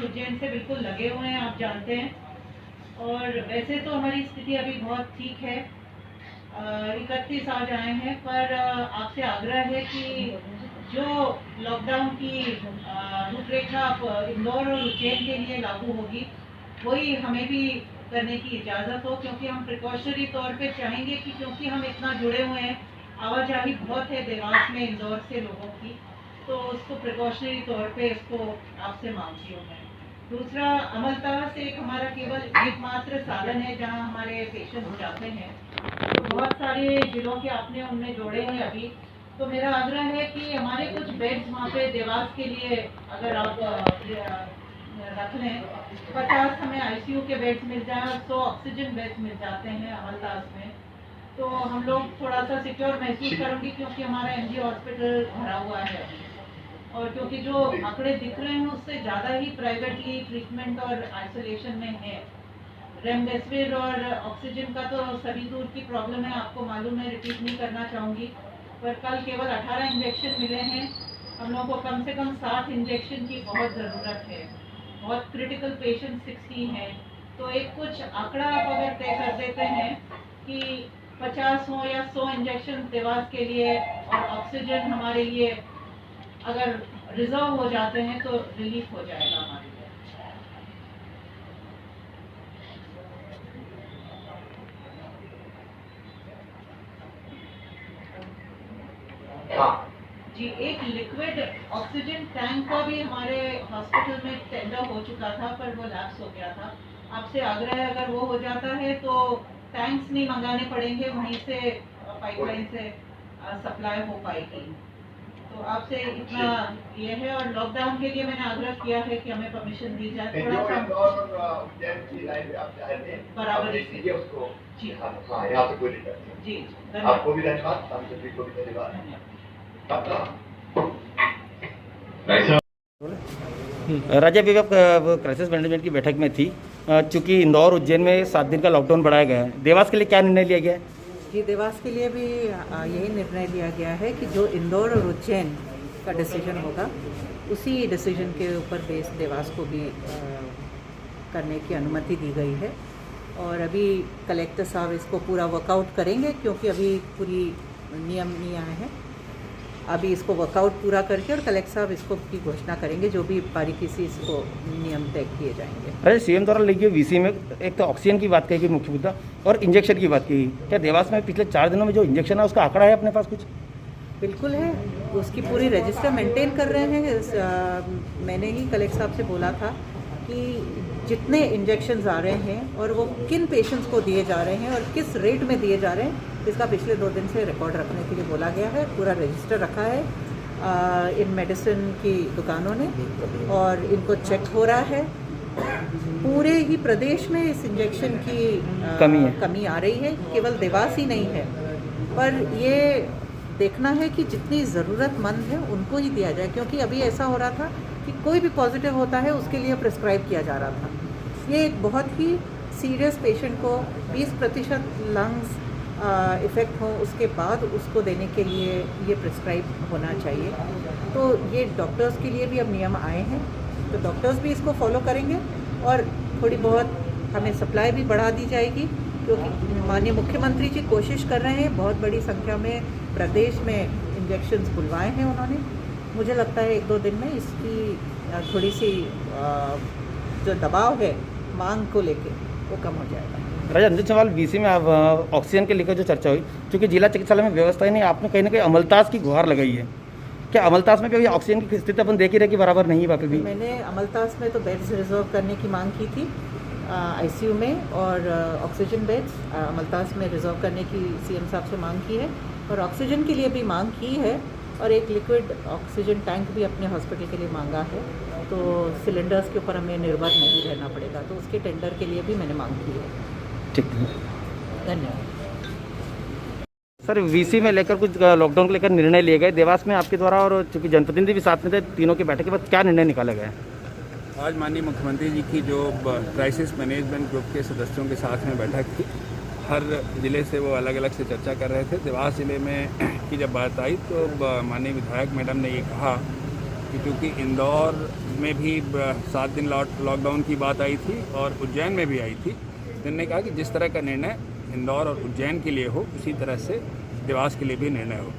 उज्जैन से बिल्कुल लगे हुए हैं, आप जानते हैं। और वैसे तो हमारी स्थिति अभी बहुत ठीक है, 31 आज आए हैं, पर आपसे आग्रह है कि जो लॉकडाउन की रूपरेखा आप इंदौर और उज्जैन के लिए लागू होगी वही हमें भी करने की इजाज़त हो, क्योंकि हम प्रिकॉशनरी तौर पे चाहेंगे कि क्योंकि हम इतना जुड़े हुए हैं, आवाजाही बहुत है देवास में इंदौर से लोगों की, तो उसको प्रिकॉशनरी तौर पे इसको आपसे मांगती हूँ मैं। दूसरा, अमलतास एक हमारा केवल एकमात्र साधन है जहाँ हमारे पेशेंट्स जाते हैं, तो बहुत सारे जिलों के आपने उनमें जोड़े हैं अभी, तो मेरा आग्रह है कि हमारे कुछ बेड्स वहाँ पे देवास के लिए अगर आप रख लें, 50 हमें आईसीयू के बेड्स मिल जाएं और 100 ऑक्सीजन बेड्स मिल जाते हैं अमलतास में, तो हम लोग थोड़ा सा सिक्योर महसूस करेंगे, क्योंकि हमारा एमजी हॉस्पिटल भरा हुआ है अभी, और क्योंकि जो आंकड़े दिख रहे हैं उससे ज़्यादा ही प्राइवेटली ट्रीटमेंट और आइसोलेशन में है। रेमडेसिविर और ऑक्सीजन का तो सभी दूर की प्रॉब्लम है, आपको मालूम है, रिपीट नहीं करना चाहूँगी, पर कल केवल 18 इंजेक्शन मिले हैं। हम लोगों को कम से कम 60 इंजेक्शन की बहुत ज़रूरत है, बहुत क्रिटिकल पेशेंट 60 हैं, तो एक कुछ आंकड़ा आप अगर तय कर देते हैं कि 50 हो या 100 इंजेक्शन देवास के लिए और ऑक्सीजन हमारे लिए अगर रिजर्व हो जाते हैं तो रिलीफ हो जाएगा हमारे लिए। जी, एक लिक्विड ऑक्सीजन टैंक का भी हमारे हॉस्पिटल में टेंडर हो चुका था, पर वो लैप्स हो गया था। आपसे आग्रह है अगर वो हो जाता है तो टैंक्स नहीं मंगाने पड़ेंगे, वहीं से पाइपलाइन से सप्लाई हो पाएगी। तो आपसे इतना ये है, और लॉकडाउन के लिए मैंने आग्रह किया है कि हमें परमिशन दी जाए थोड़ा सा बराबर जी। जी, आपको भी धन्यवाद, हम सभी को भी धन्यवाद। राज्य विभाग क्राइसिस मैनेजमेंट की बैठक में थी, चूंकि इंदौर उज्जैन में 7 दिन का लॉकडाउन बढ़ाया गया है, देवास के लिए क्या निर्णय लिया गया है? जी, देवास के लिए भी यही निर्णय लिया गया है कि जो इंदौर और उज्जैन का डिसीजन होगा उसी डिसीजन के ऊपर बेस देवास को भी करने की अनुमति दी गई है। और अभी कलेक्टर साहब इसको पूरा वर्कआउट करेंगे, क्योंकि अभी पूरी नियम नहीं आए हैं। अभी इसको वर्कआउट पूरा करके और कलेक्टर साहब इसको की घोषणा करेंगे, जो भी बारीकी से इसको नियम तय किए जाएंगे। अरे सीएम द्वारा लिखी वीसी में एक तो ऑक्सीजन की बात कही गई मुख्य मुद्दा, और इंजेक्शन की बात की गई। क्या देवास में पिछले 4 दिनों में जो इंजेक्शन है उसका आंकड़ा है अपने पास कुछ? बिल्कुल है, उसकी पूरी रजिस्टर मेंटेन कर रहे हैं। मैंने ही कलेक्टर साहब से बोला था कि जितने इंजेक्शंस आ रहे हैं और वो किन पेशेंट्स को दिए जा रहे हैं और किस रेट में दिए जा रहे हैं, इसका पिछले 2 दिन से रिकॉर्ड रखने के लिए बोला गया है। पूरा रजिस्टर रखा है इन मेडिसिन की दुकानों ने, और इनको चेक हो रहा है। पूरे ही प्रदेश में इस इंजेक्शन की कमी आ रही है, केवल देवास ही नहीं है, पर ये देखना है कि जितनी ज़रूरतमंद है उनको ही दिया जाए, क्योंकि अभी ऐसा हो रहा था कि कोई भी पॉजिटिव होता है उसके लिए प्रिस्क्राइब किया जा रहा था। ये एक बहुत ही सीरियस पेशेंट को 20% लंग्स इफ़ेक्ट हो उसके बाद उसको देने के लिए ये प्रिस्क्राइब होना चाहिए। तो ये डॉक्टर्स के लिए भी अब नियम आए हैं, तो डॉक्टर्स भी इसको फॉलो करेंगे, और थोड़ी बहुत हमें सप्लाई भी बढ़ा दी जाएगी, क्योंकि माननीय मुख्यमंत्री जी कोशिश कर रहे हैं। बहुत बड़ी संख्या में प्रदेश में इंजेक्शन्स बुलवाए हैं उन्होंने। मुझे लगता है 1-2 दिन में इसकी थोड़ी सी जो दबाव है मांग को लेके वो कम हो जाएगा। राजा, अंतिम सवाल, वीसी में ऑक्सीजन के लेकर जो चर्चा हुई, क्योंकि जिला चिकित्सालय में व्यवस्था ही नहीं, आपने कहीं ना कहीं अमलतास की गुहार लगाई है। क्या अमलतास में भी अभी ऑक्सीजन की स्थिति अपन देख ही रहे कि बराबर नहीं है वहाँ पे भी? मैंने अमलतास में तो बेड्स रिजर्व करने की मांग की थी आईसीयू में, और ऑक्सीजन बेड्स अमलतास में रिजर्व करने की सीएम साहब से मांग की है, और ऑक्सीजन के लिए भी मांग की है, और एक लिक्विड ऑक्सीजन टैंक भी अपने हॉस्पिटल के लिए मांगा है। तो सिलेंडर्स के ऊपर हमें निर्भर नहीं रहना पड़ेगा, तो उसके टेंडर के लिए भी मैंने मांग की है। ठीक है, धन्यवाद। सर, वीसी में लेकर कुछ लॉकडाउन को लेकर निर्णय लिए गए देवास में आपके द्वारा, और चूँकि जनप्रतिनिधि भी साथ में थे, तीनों की बैठक के बाद क्या निर्णय निकाला गया? आज माननीय मुख्यमंत्री जी की जो क्राइसिस मैनेजमेंट ग्रुप के सदस्यों के साथ में बैठक थी, हर ज़िले से वो अलग अलग से चर्चा कर रहे थे। देवास ज़िले में की जब बात आई तो माननीय विधायक मैडम ने ये कहा कि क्योंकि इंदौर में भी 7 दिन लॉकडाउन की बात आई थी और उज्जैन में भी आई थी। उन्होंने कहा कि जिस तरह का निर्णय इंदौर और उज्जैन के लिए हो उसी तरह से देवास के लिए भी निर्णय हो।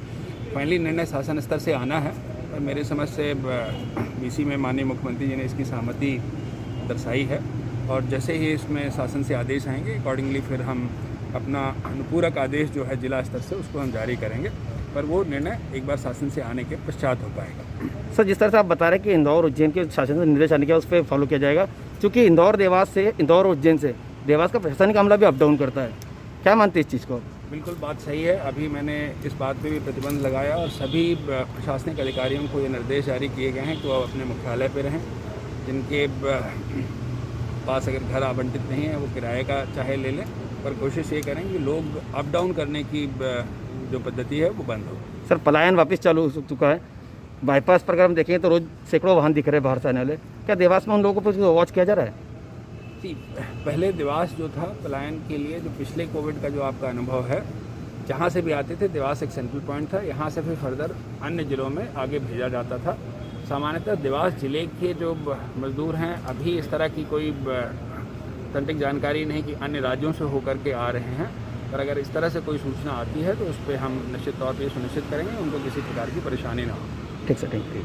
फाइनली निर्णय शासन स्तर से आना है और मेरे समझ से बीसी में माननीय मुख्यमंत्री जी ने इसकी सहमति दर्शाई है और जैसे ही इसमें शासन से आदेश आएंगे अकॉर्डिंगली फिर हम अपना अनुपूरक आदेश जो है जिला स्तर से उसको हम जारी करेंगे, पर वो निर्णय एक बार शासन से आने के पश्चात हो पाएगा। सर, जिस तरह से आप बता रहे हैं कि इंदौर उज्जैन के शासन से निर्देश आने के उस पर फॉलो किया जाएगा, क्योंकि इंदौर और उज्जैन से देवास का प्रशासनिक मामला भी अप डाउन करता है, क्या मानते हैं इस चीज़ को? बिल्कुल बात सही है। अभी मैंने इस बात पे भी प्रतिबंध लगाया और सभी प्रशासनिक अधिकारियों को ये निर्देश जारी किए गए हैं कि वो अपने मुख्यालय पे रहें। जिनके पास अगर घर आवंटित नहीं है वो किराए का चाहे ले लें, पर कोशिश ये करें कि लोग अप डाउन करने की जो पद्धति है वो बंद हो। सर, पलायन वापस चालू हो चुका है। बाईपास पर अगर हम देखें तो रोज़ सैकड़ों वाहन दिख रहे हैं बाहर से आने वाले। क्या देवास में उन लोगों को वॉच किया जा रहा है? जी, पहले देवास जो था पलायन के लिए जो पिछले कोविड का जो आपका अनुभव है, जहाँ से भी आते थे देवास एक सेंट्रल पॉइंट था, यहाँ से फिर फर्दर अन्य ज़िलों में आगे भेजा जाता था। सामान्यतः देवास जिले के जो मजदूर हैं अभी इस तरह की कोई ऑथेंटिक जानकारी नहीं कि अन्य राज्यों से होकर के आ रहे हैं, पर अगर इस तरह से कोई सूचना आती है तो उस पर हम निश्चित तौर पर सुनिश्चित करेंगे उनको किसी प्रकार की परेशानी ना हो। ठीक सर, थैंक यू।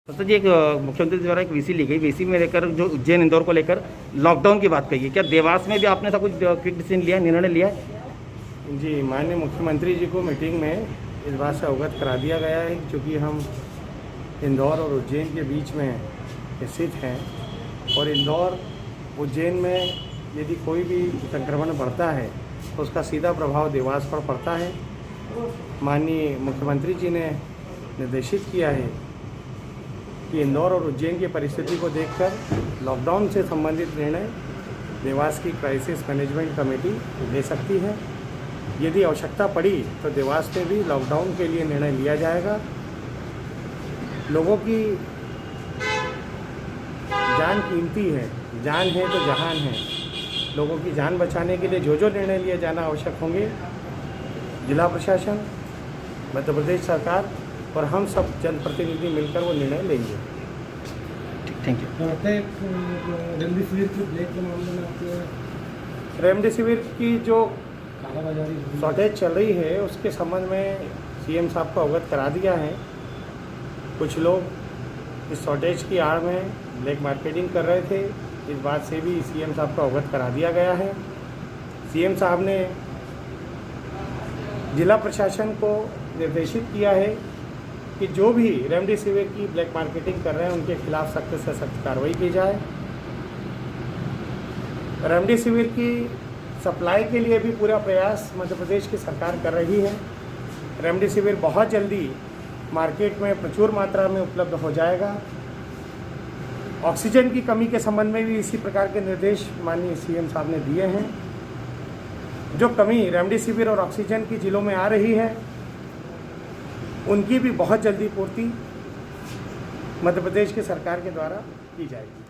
सर जी, एक मुख्यमंत्री द्वारा एक वीसी ली गई, वीसी में लेकर जो उज्जैन इंदौर को लेकर लॉकडाउन की बात कही है, क्या देवास में भी आपने ऐसा कुछ क्विक डिसीजन लिया, निर्णय लिया है? जी, माननीय मुख्यमंत्री जी को मीटिंग में इस बात से अवगत करा दिया गया है क्योंकि हम इंदौर और उज्जैन के बीच में स्थित हैं और इंदौर उज्जैन में यदि कोई भी संक्रमण बढ़ता है तो उसका सीधा प्रभाव देवास पर पड़ता है। माननीय मुख्यमंत्री जी ने निर्देशित किया है कि इंदौर और उज्जैन की परिस्थिति को देखकर लॉकडाउन से संबंधित निर्णय देवास की क्राइसिस मैनेजमेंट कमेटी ले सकती है। यदि आवश्यकता पड़ी तो देवास में भी लॉकडाउन के लिए निर्णय लिया जाएगा। लोगों की जान कीमती है, जान है तो जहान है। लोगों की जान बचाने के लिए जो जो निर्णय लिए जाना आवश्यक होंगे, जिला प्रशासन, मध्य प्रदेश सरकार और हम सब जनप्रतिनिधि मिलकर वो निर्णय लेंगे। Thank you. रेमडेसिविर की जो शॉर्टेज चल रही है उसके संबंध में सीएम साहब को अवगत करा दिया है। कुछ लोग इस शॉर्टेज की आड़ में ब्लैक मार्केटिंग कर रहे थे, इस बात से भी सीएम साहब को अवगत करा दिया गया है। सीएम साहब ने जिला प्रशासन को निर्देशित किया है कि जो भी रेमडेसिविर की ब्लैक मार्केटिंग कर रहे हैं उनके खिलाफ सख्त से सख्त कार्रवाई की जाए। रेमडेसिविर की सप्लाई के लिए भी पूरा प्रयास मध्य प्रदेश की सरकार कर रही है। रेमडेसिविर बहुत जल्दी मार्केट में प्रचुर मात्रा में उपलब्ध हो जाएगा। ऑक्सीजन की कमी के संबंध में भी इसी प्रकार के निर्देश माननीय सीएम साहब ने दिए हैं। जो कमी रेमडेसिविर और ऑक्सीजन की जिलों में आ रही है उनकी भी बहुत जल्दी पूर्ति मध्य प्रदेश की सरकार के द्वारा की जाएगी।